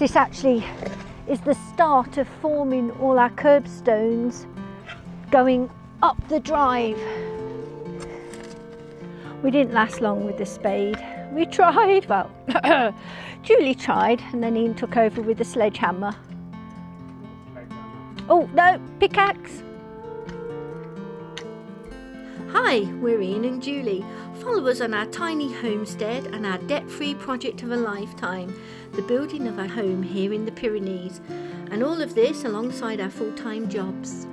this actually is the start of forming all our curbstones going up the drive. We didn't last long with the spade. We tried, well, Julie tried, and then Ian took over with the sledgehammer. Oh no, pickaxe! Hi, we're Ian and Julie. Follow us on our tiny homestead and our debt-free project of a lifetime, the building of a home here in the Pyrenees, and all of this alongside our full-time jobs.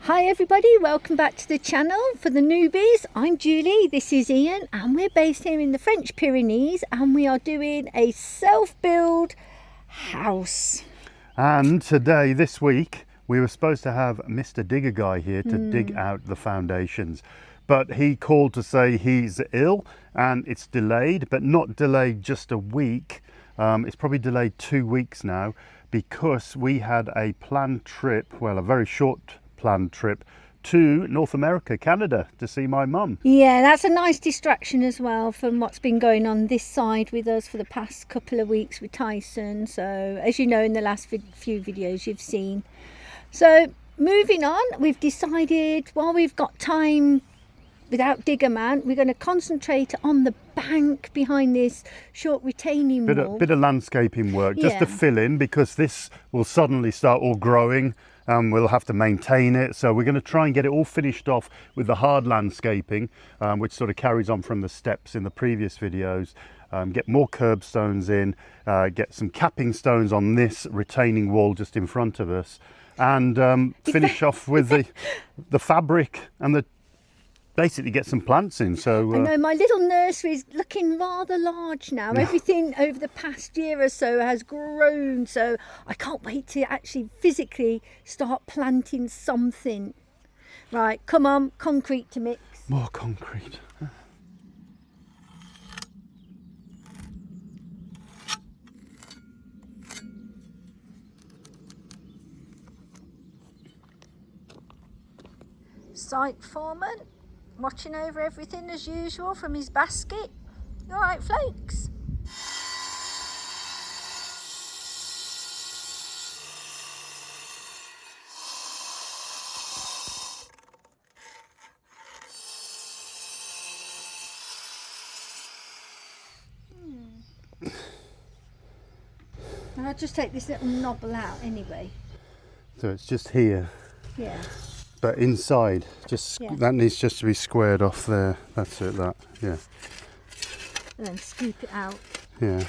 Hi everybody, welcome back to the channel. For the newbies, I'm Julie, this is Ian, and we're based here in the French Pyrenees, and we are doing a self-build house. And today, this week, we were supposed to have Mr. Digger Guy here to dig out the foundations, but he called to say he's ill and it's delayed, but not delayed just a week. It's probably delayed 2 weeks now, because we had a planned trip, well, a very short planned trip to North America, Canada, to see my mum. Yeah, that's a nice distraction as well from what's been going on this side with us for the past couple of weeks with Tyson. So as you know, in the last few videos you've seen. So moving on, we've decided while we've got time without Digger Man, we're going to concentrate on the bank behind this short retaining wall. Bit of landscaping work, just to fill in, because this will suddenly start all growing. We'll have to maintain it, so we're going to try and get it all finished off with the hard landscaping, which sort of carries on from the steps in the previous videos. Get more curbstones in, get some capping stones on this retaining wall just in front of us, and finish off with the fabric and basically get some plants in. So I know my little nursery is looking rather large now. Everything over the past year or so has grown, so I can't wait to actually physically start planting something. Right, come on, concrete to mix. More concrete. Site foreman watching over everything as usual from his basket. You all right, Flakes? And I'll just take this little knobble out anyway. So it's just here. Yeah. But inside, that needs just to be squared off there. That's it, that, yeah. And then scoop it out. Yeah.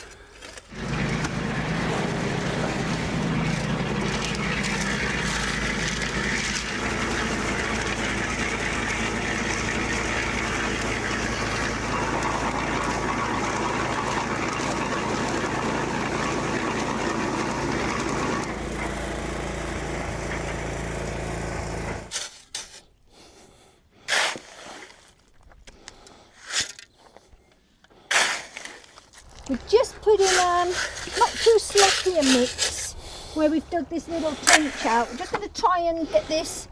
We've just put in not too sloppy a mix where we've dug this little trench out. We're just going to try and get this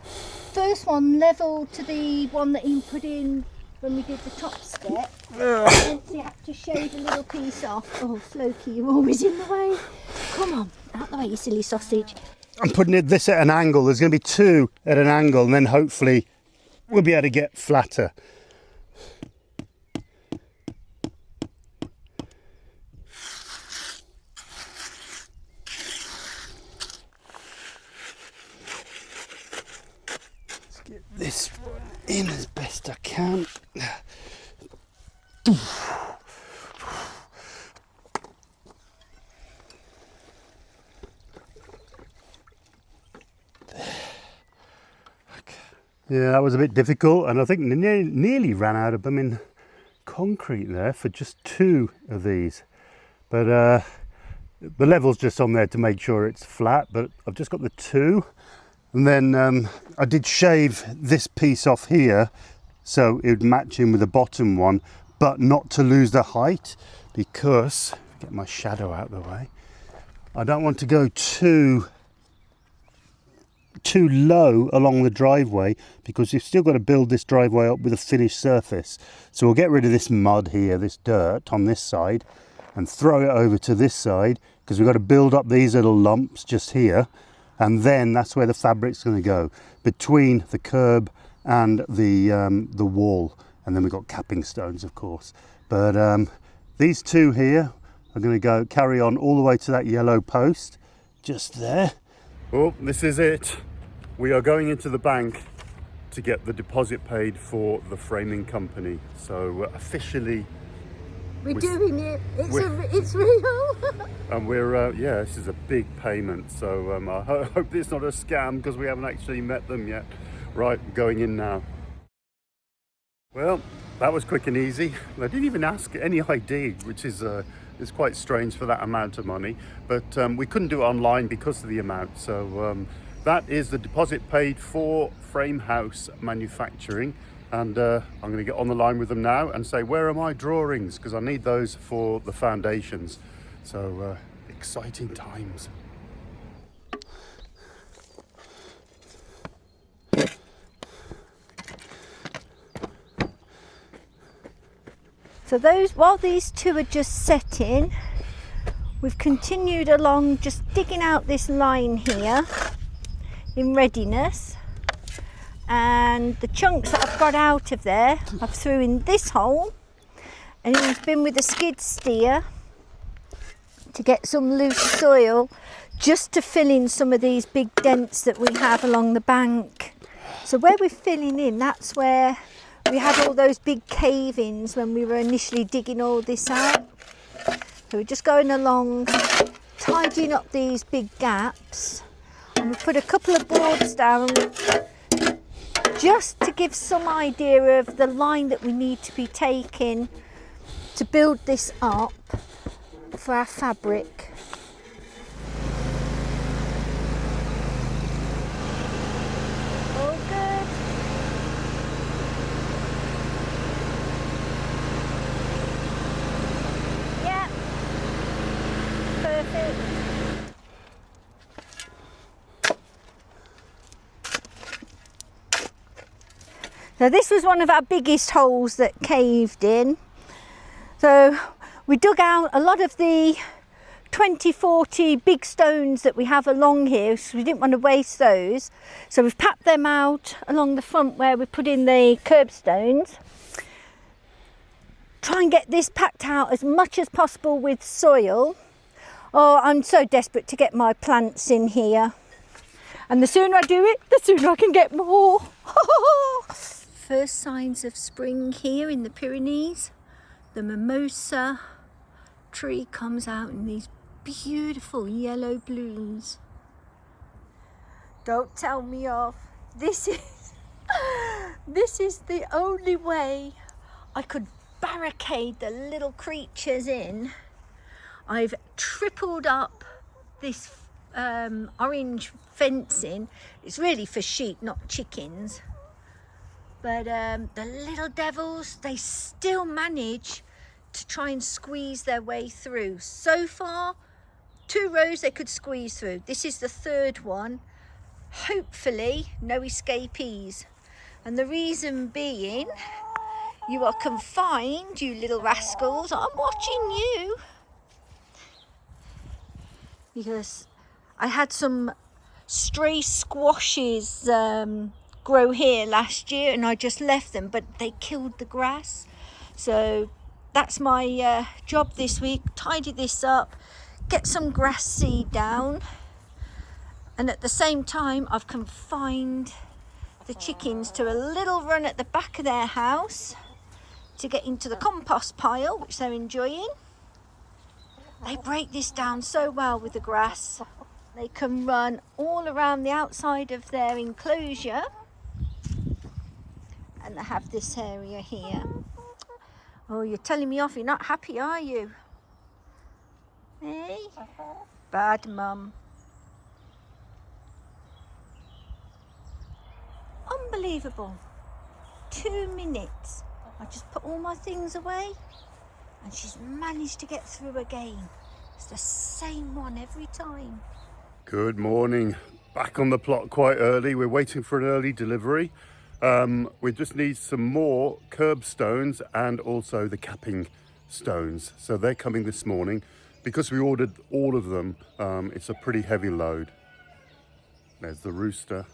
first one level to the one that Ian put in when we did the top step. Hence you have to shave a little piece off. Oh, Floki, you're always in the way. Come on, out the way, you silly sausage. I'm putting this at an angle. There's going to be two at an angle, and then hopefully we'll be able to get flatter. This one in as best I can. Yeah, that was a bit difficult, and I think nearly ran out of concrete there for just two of these. But the level's just on there to make sure it's flat, but I've just got the two. And then I did shave this piece off here so it would match in with the bottom one, but not to lose the height, because, get my shadow out of the way, I don't want to go too too low along the driveway because we've still got to build this driveway up with a finished surface. So we'll get rid of this mud here, this dirt on this side, and throw it over to this side because we've got to build up these little lumps just here, and then that's where the fabric's going to go, between the curb and the wall. And then we've got capping stones, of course. But these two here are going to carry on all the way to that yellow post just there. Oh, this is it. We are going into the bank to get the deposit paid for the framing company. So officially we're doing it. It's real. And we're yeah, this is a big payment. So I hope it's not a scam because we haven't actually met them yet. Right, going in now. Well, that was quick and easy. They didn't even ask any ID, which is quite strange for that amount of money. But we couldn't do it online because of the amount. So that is the deposit paid for Frame House Manufacturing. And I'm going to get on the line with them now and say, where are my drawings? Because I need those for the foundations. So exciting times. So while these two are just setting, we've continued along just digging out this line here in readiness, and the chunks that I've got out of there I've threw in this hole, and it's been with a skid steer to get some loose soil just to fill in some of these big dents that we have along the bank. So where we're filling in, that's where we had all those big cave-ins when we were initially digging all this out. So we're just going along, tidying up these big gaps. And we put a couple of boards down just to give some idea of the line that we need to be taking to build this up for our fabric. So this was one of our biggest holes that caved in. So we dug out a lot of the 20-40 big stones that we have along here, so we didn't want to waste those. So we've packed them out along the front where we put in the curbstones. Try and get this packed out as much as possible with soil. Oh, I'm so desperate to get my plants in here. And the sooner I do it, the sooner I can get more. First signs of spring here in the Pyrenees. The mimosa tree comes out in these beautiful yellow blooms. Don't tell me off. This is the only way I could barricade the little creatures in. I've tripled up this orange fencing. It's really for sheep, not chickens. But the little devils, they still manage to try and squeeze their way through. So far, 2 rows they could squeeze through. This is the 3rd one. Hopefully, no escapees. And the reason being, you are confined, you little rascals. I'm watching you. Because I had some stray squashes grow here last year and I just left them, but they killed the grass. So that's my job this week. Tidy this up, get some grass seed down, and at the same time I've confined the chickens to a little run at the back of their house to get into the compost pile, which they're enjoying. They break this down so well with the grass. They can run all around the outside of their enclosure, and they have this area here. Oh, you're telling me off, you're not happy, are you? Hey? Bad mum. Unbelievable. 2 minutes. I just put all my things away and she's managed to get through again. It's the same one every time. Good morning. back on the plot quite early. We're waiting for an early delivery. We just need some more curbstones and also the capping stones. So they're coming this morning. Because we ordered all of them, it's a pretty heavy load. There's the rooster.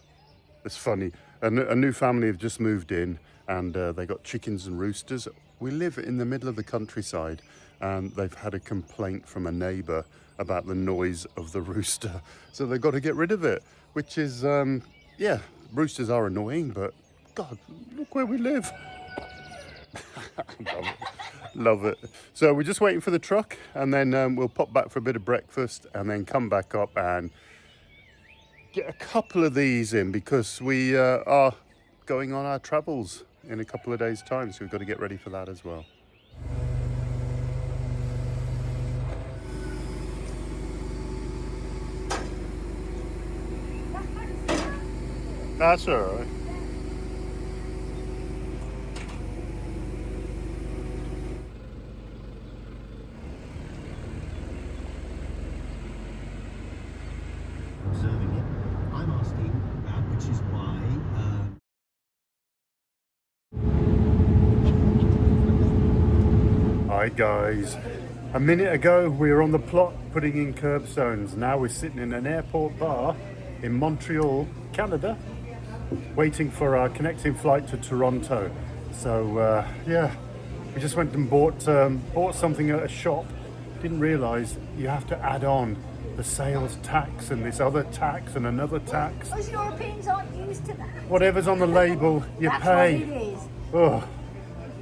It's funny. A new family have just moved in and they got chickens and roosters. We live in the middle of the countryside and they've had a complaint from a neighbour about the noise of the rooster. So they've got to get rid of it, which is, yeah, roosters are annoying, but God, look where we live. Love it. Love it. So we're just waiting for the truck and then we'll pop back for a bit of breakfast and then come back up and get a couple of these in because we are going on our travels in a couple of days' time. So we've got to get ready for that as well. That's all right. Observing it, I'm asking, which is why. Hi guys. A minute ago we were on the plot putting in curbstones. Now we're sitting in an airport bar in Montreal, Canada, waiting for our connecting flight to Toronto. So yeah, we just went and bought something at a shop. Didn't realise you have to add on the sales tax and this other tax and another tax. Us Europeans aren't used to that. Whatever's on the label, you That's pay. what it is. Oh,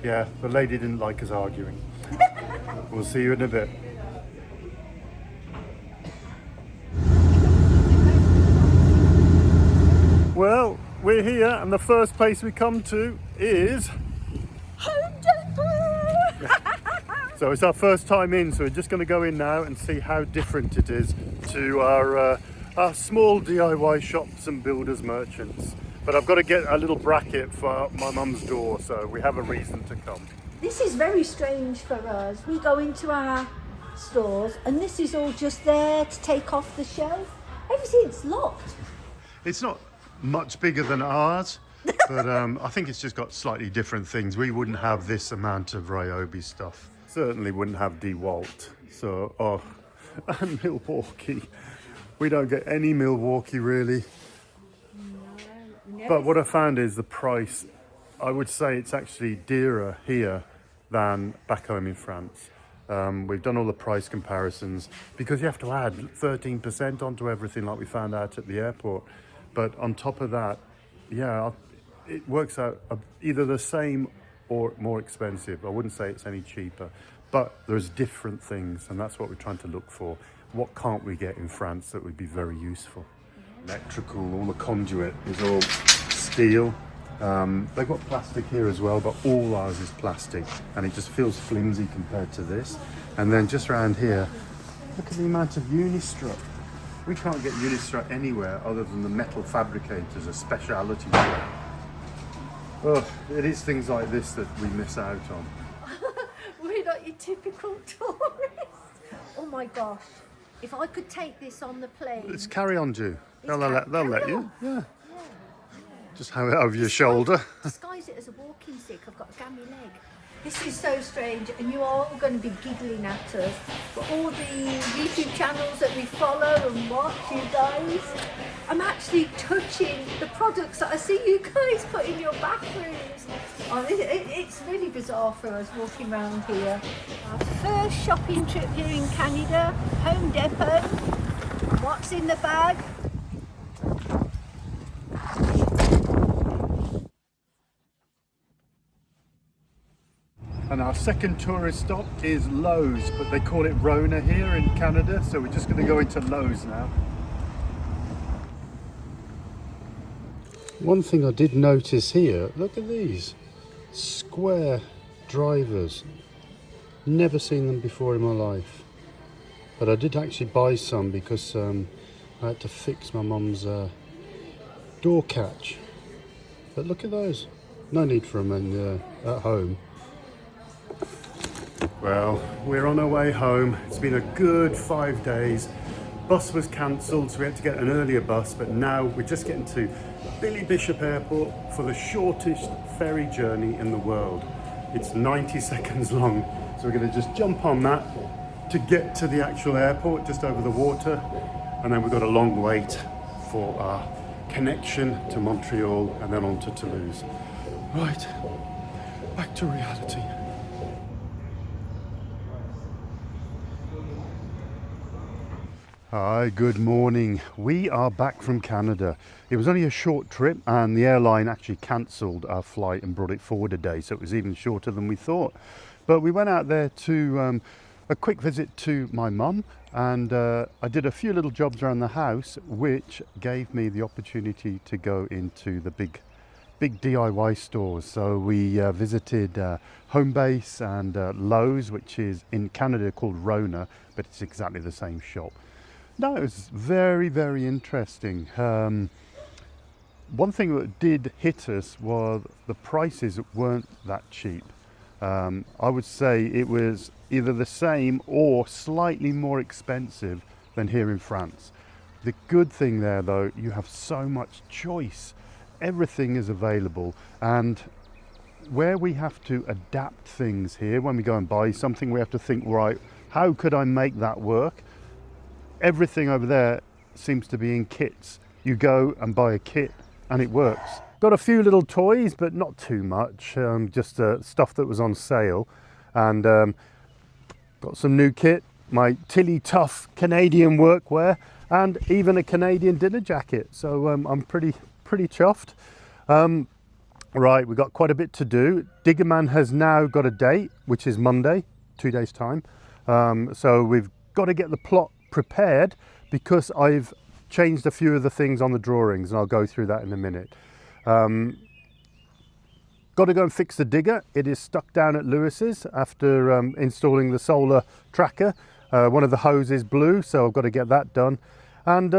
yeah, the lady didn't like us arguing. We'll see you in a bit. Well, we're here and the first place we come to is Home Depot! So it's our first time in, so we're just going to go in now and see how different it is to our small DIY shops and builders merchants. But I've got to get a little bracket for my mum's door, so we have a reason to come. This is very strange for us. We go into our stores and this is all just there to take off the shelf. Everything's locked. It's not much bigger than ours, but I think it's just got slightly different things. We wouldn't have this amount of Ryobi stuff. Certainly wouldn't have DeWalt. So, and Milwaukee. We don't get any Milwaukee really. No, But what I found is the price, I would say it's actually dearer here than back home in France. We've done all the price comparisons because you have to add 13% onto everything like we found out at the airport. But on top of that, yeah, it works out either the same or more expensive. I wouldn't say it's any cheaper, but there's different things and that's what we're trying to look for. What can't we get in France that would be very useful? Electrical, all the conduit is all steel. They've got plastic here as well, but all ours is plastic and it just feels flimsy compared to this. And then just around here, look at the amount of Unistrut. We can't get Unistrut anywhere other than the metal fabricators, a speciality shop. Oh, it is things like this that we miss out on. We're not your typical tourist. Oh my gosh. If I could take this on the plane. Let's carry on, Ju. They'll let you. Yeah. Just have it over your shoulder. Disguise it as a walking stick. I've got a gammy leg. This is so strange, and you are all going to be giggling at us. But all the YouTube channels that we follow and watch, you guys, I'm actually touching the products that I see you guys put in your bathrooms. Oh, it's really bizarre for us walking around here. Our first shopping trip here in Canada, Home Depot. What's in the bag? And our second tourist stop is Lowe's, but they call it Rona here in Canada, so we're just going to go into Lowe's now. One thing I did notice here, look at these square drivers. Never seen them before in my life, but I did actually buy some because I had to fix my mum's door catch. But look at those, no need for them at home. Well, we're on our way home. It's been a good 5 days, bus was cancelled, so we had to get an earlier bus, but now we're just getting to Billy Bishop Airport for the shortest ferry journey in the world. It's 90 seconds long, so we're going to just jump on that to get to the actual airport just over the water, and then we've got a long wait for our connection to Montreal and then on to Toulouse. Right, back to reality. Hi, good morning. We are back from Canada. It was only a short trip and the airline actually cancelled our flight and brought it forward a day, so it was even shorter than we thought. But we went out there to a quick visit to my mum, and I did a few little jobs around the house which gave me the opportunity to go into the big DIY stores. So we visited Homebase and Lowe's, which is in Canada called Rona, but it's exactly the same shop. No, it was very, very interesting. One thing that did hit us was the prices weren't that cheap. I would say it was either the same or slightly more expensive than here in France. The good thing there, though, you have so much choice. Everything is available, and where we have to adapt things here, when we go and buy something, we have to think, right, how could I make that work? Everything over there seems to be in kits. You go and buy a kit and it works. Got a few little toys, but not too much, just stuff that was on sale. And got some new kit, my Tilly Tough Canadian workwear, and even a Canadian dinner jacket. So I'm pretty chuffed. Right, we've got quite a bit to do. Diggerman has now got a date, which is Monday, 2 days time. So we've got to get the plot prepared because I've changed a few of the things on the drawings, and I'll go through that in a minute. Got to go and fix the digger. It is stuck down at Lewis's after installing the solar tracker. One of the hoses blew, so I've got to get that done. And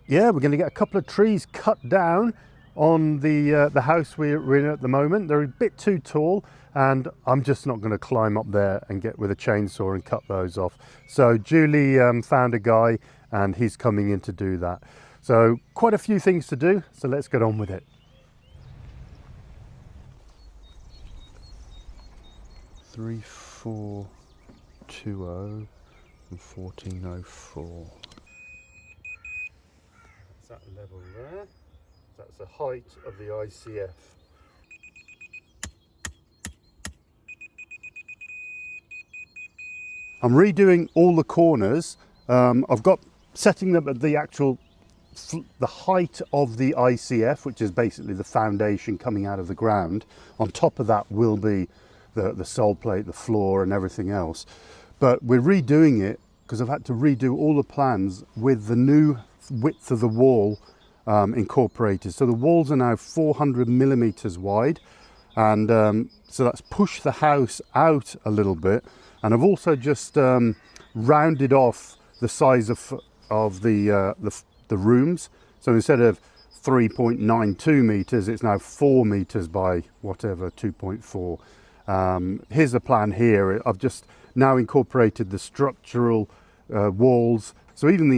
yeah, we're going to get a couple of trees cut down on the house we're in at the moment. They're a bit too tall, and I'm just not going to climb up there and get with a chainsaw and cut those off. So Julie found a guy, and he's coming in to do that. So quite a few things to do, so let's get on with it. Three, 4, 2, 0 and 1404. That's that level there. That's the height of the ICF. I'm redoing all the corners. I've got setting them at the actual the height of the ICF, which is basically the foundation coming out of the ground. On top of that will be the sole plate, the floor and everything else. But we're redoing it because I've had to redo all the plans with the new width of the wall incorporated. So the walls are now 400 millimeters wide, and so that's pushed the house out a little bit. And I've also just rounded off the size of the rooms. So instead of 3.92 meters, it's now 4 meters by whatever, 2.4. Here's the plan here. I've just now incorporated the structural walls. So even the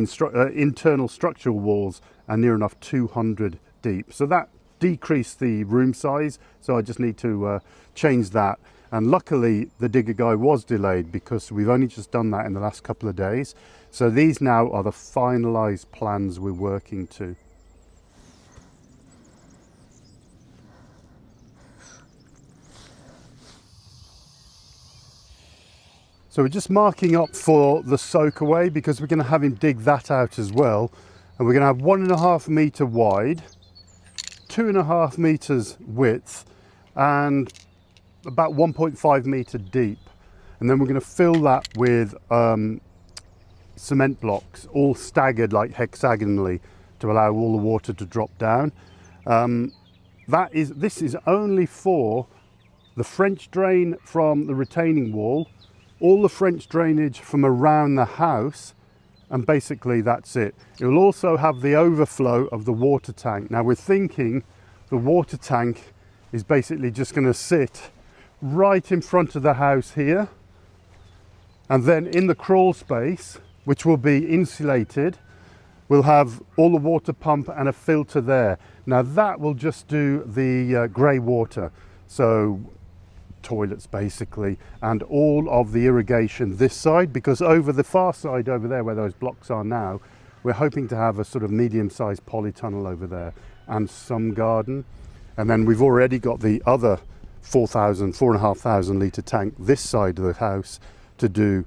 internal structural walls are near enough 200 deep. So that decreased the room size. So I just need to change that. And luckily the digger guy was delayed because we've only just done that in the last couple of days. So these now are the finalized plans we're working to. So we're just marking up for the soak away because we're going to have him dig that out as well. And we're going to have 1.5 meter wide, 2.5 meters width, and about 1.5 meter deep. And then we're going to fill that with cement blocks, all staggered like hexagonally to allow all the water to drop down. This is only for the French drain from the retaining wall, all the French drainage from around the house, and basically that's it. It will also have the overflow of the water tank. Now we're thinking the water tank is basically just going to sit right in front of the house here, and then in the crawl space which will be insulated. We'll have all the water pump and a filter there. Now that will just do the grey water, so toilets basically, and all of the irrigation this side, because over the far side over there where those blocks are now, we're hoping to have a sort of medium-sized polytunnel over there and some garden. And then we've already got the other 4,500 litre tank this side of the house to do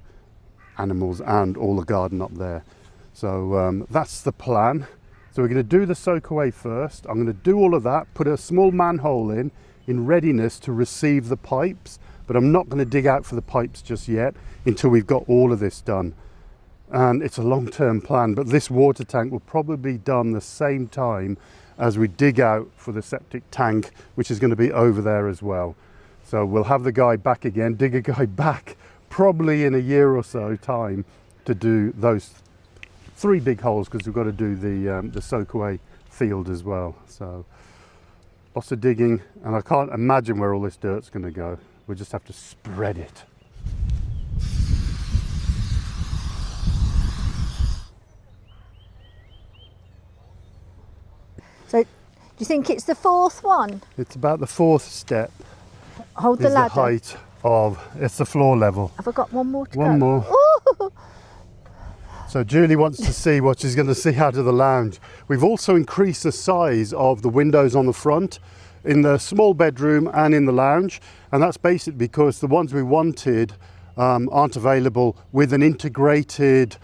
animals and all the garden up there. So that's the plan. So we're going to do the soak away first. I'm going to do all of that, put a small manhole in readiness to receive the pipes, but I'm not going to dig out for the pipes just yet until we've got all of this done. And it's a long-term plan, but this water tank will probably be done the same time as we dig out for the septic tank, which is going to be over there as well. So we'll have the guy back again, digger guy back, probably in a year or so time to do those 3 big holes, because we've got to do the soak away field as well. So lots of digging, and I can't imagine where all this dirt's going to go. We'll just have to spread it. So, do you think it's the 4th one? It's about the 4th step. Hold the ladder. The height of, it's the floor level. Have I got one more to go? One more. Ooh. So Julie wants to see what she's going to see out of the lounge. We've also increased the size of the windows on the front in the small bedroom and in the lounge, and that's basically because the ones we wanted aren't available with an integrated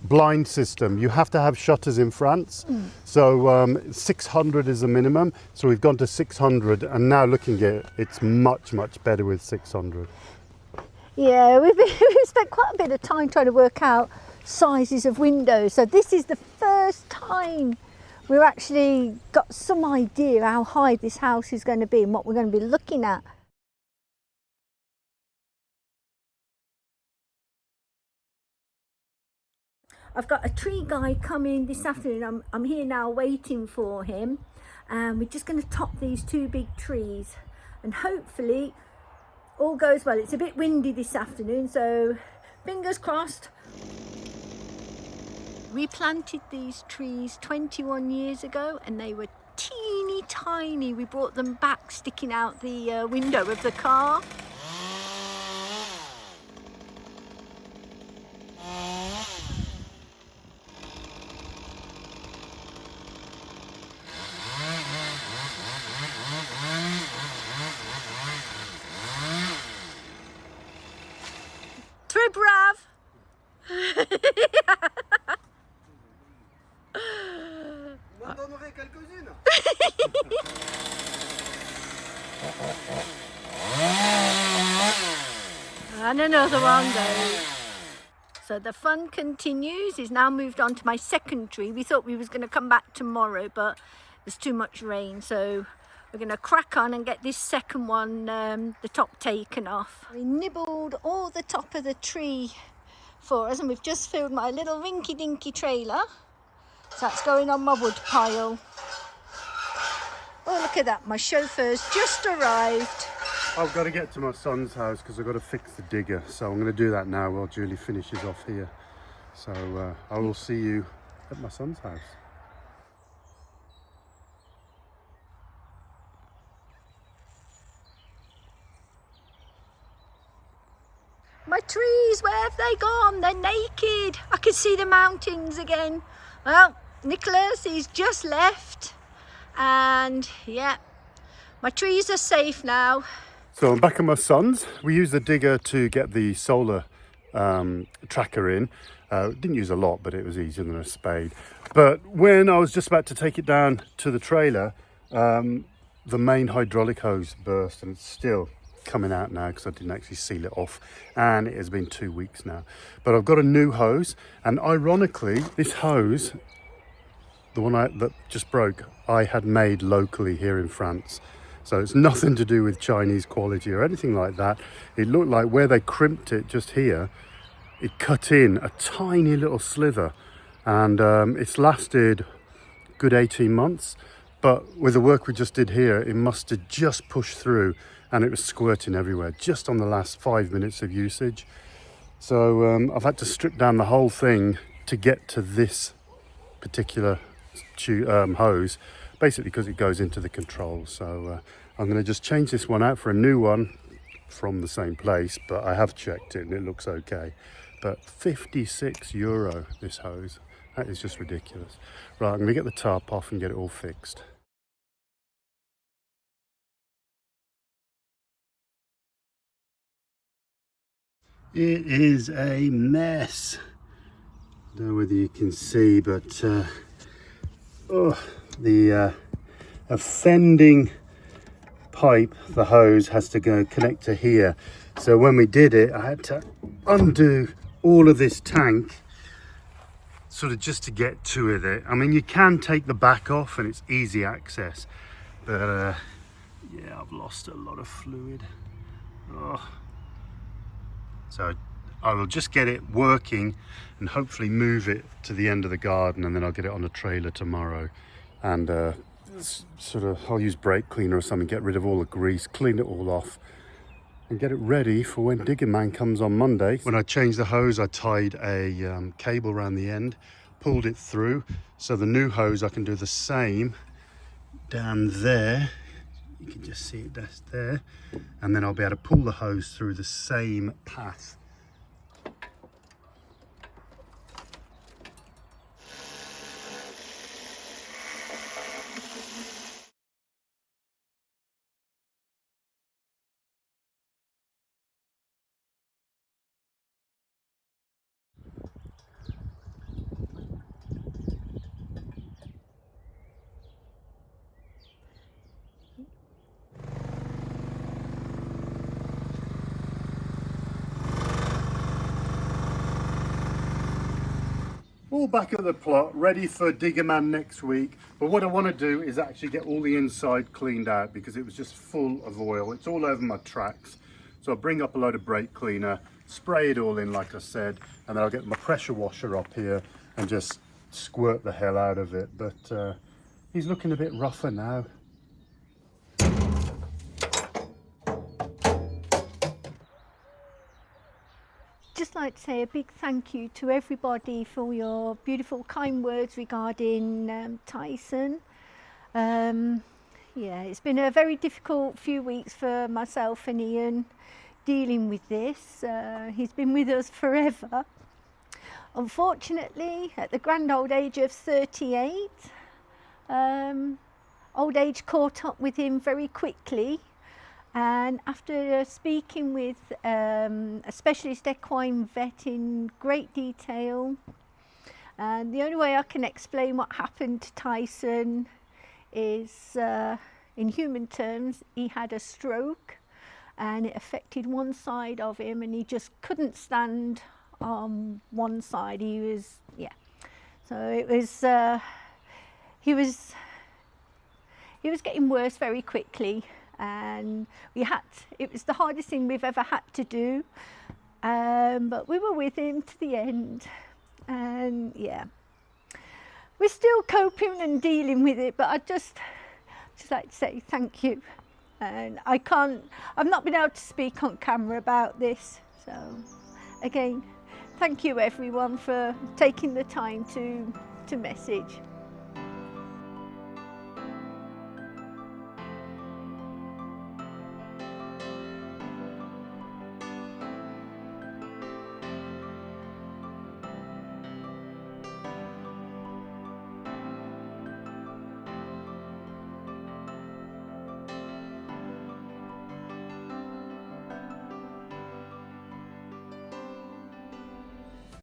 blind system. You have to have shutters in France. So 600 is the minimum. So we've gone to 600, and now looking at it, it's much better with 600. Yeah, we've spent quite a bit of time trying to work out sizes of windows. So this is the first time we've actually got some idea how high this house is going to be and what we're going to be looking at. I've got a tree guy coming this afternoon. I'm here now waiting for him, and we're just going to top these 2 big trees, and hopefully all goes well. It's a bit windy this afternoon, so fingers crossed. We planted these trees 21 years ago, and they were teeny tiny. We brought them back sticking out the window of the car. Très brave. M'en donnerai quelques-unes. And another one goes. So the fun continues. He's now moved on to my second tree. We thought we was going to come back tomorrow, but there's too much rain, so we're going to crack on and get this second one, the top taken off. We nibbled all the top of the tree for us, and we've just filled my little rinky-dinky trailer. So that's going on my wood pile. Oh, look at that, my chauffeur's just arrived. I've got to get to my son's house because I've got to fix the digger. So I'm going to do that now while Julie finishes off here. So I will see you at my son's house. My trees, where have they gone? They're naked. I can see the mountains again. Well, Nicholas, he's just left. And yeah, my trees are safe now. So I'm back at my son's. We used the digger to get the solar tracker in. Didn't use a lot, but it was easier than a spade. But when I was just about to take it down to the trailer, the main hydraulic hose burst, and it's still coming out now because I didn't actually seal it off, and it has been 2 weeks now. But I've got a new hose, and ironically this hose, the one that just broke, I had made locally here in France. So it's nothing to do with Chinese quality or anything like that. It looked like where they crimped it just here, it cut in a tiny little slither, and it's lasted a good 18 months. But with the work we just did here, it must have just pushed through, and it was squirting everywhere just on the last 5 minutes of usage. So I've had to strip down the whole thing to get to this particular hose, basically because it goes into the control. So I'm going to just change this one out for a new one from the same place, but I have checked it and it looks okay. But €56 this hose, that is just ridiculous. Right, I'm going to get the tarp off and get it all fixed. It is a mess. I don't know whether you can see, but the offending pipe, the hose has to go connect to here. So when we did it, I had to undo all of this tank sort of just to get to it. I mean, you can take the back off and it's easy access, but yeah, I've lost a lot of fluid. So I will just get it working and hopefully move it to the end of the garden, and then I'll get it on a trailer tomorrow, and sort of I'll use brake cleaner or something, get rid of all the grease, clean it all off and get it ready for when Digger Man comes on Monday. When I changed the hose, I tied a cable around the end, pulled it through, so the new hose I can do the same down there. You can just see it just there, and then I'll be able to pull the hose through the same path. All back at the plot, ready for Digger Man next week. But what I want to do is actually get all the inside cleaned out because it was just full of oil. It's all over my tracks. So I'll bring up a load of brake cleaner, spray it all in like I said, and then I'll get my pressure washer up here and just squirt the hell out of it. But he's looking a bit rougher now. Just like to say a big thank you to everybody for your beautiful kind words regarding Tyson. Yeah, it's been a very difficult few weeks for myself and Ian dealing with this. He's been with us forever. Unfortunately, at the grand old age of 38, old age caught up with him very quickly. And after speaking with a specialist equine vet in great detail, and the only way I can explain what happened to Tyson is, in human terms, he had a stroke and it affected one side of him and he just couldn't stand on one side. He was, yeah. So it was, he was getting worse very quickly. And it was the hardest thing we've ever had to do, but we were with him to the end, and yeah, we're still coping and dealing with it, but I'd just like to say thank you. And I've not been able to speak on camera about this, so again, thank you everyone for taking the time to message.